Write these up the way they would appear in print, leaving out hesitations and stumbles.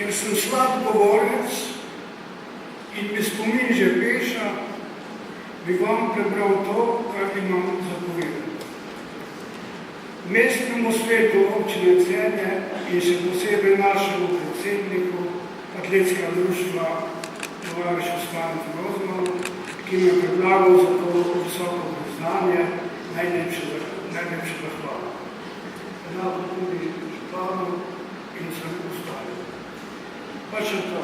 ker sem slab govorec in mi spomin že peša, bi vam prebral to, kar imam zapovedati. Mestnemu svetu občine Celje in še posebej našemu predsedniku Atletskega društva tovarišu Slantu Rozmanu, ki mi je predlagal za to visoko priznanje, najlepše zahvala. Enako tudi županu in vsem ostalim. Pa še to.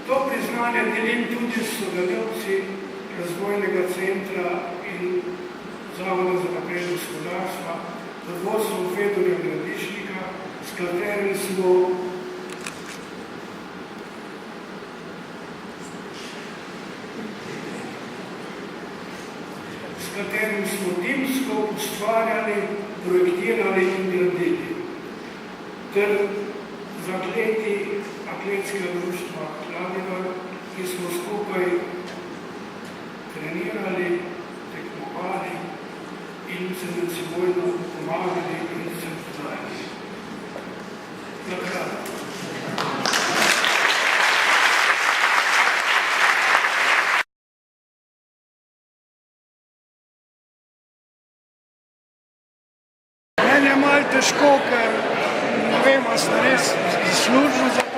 To priznanje delim tudi s sodelavci Razvojnega centra in Zavoda za napredek gospodarstva pod vodstvom Fedorja Gradišnika, s katerim smo timsko ustvarjali, projektirali in gradili, ter z atleti Atletskega društva Kladivar, ki smo skupaj trenirali, tekmovali in se med sebojno pomagali in se vzajali. Nakratko. Meni je malo težko, ker ne vem, a sem res zaslužil za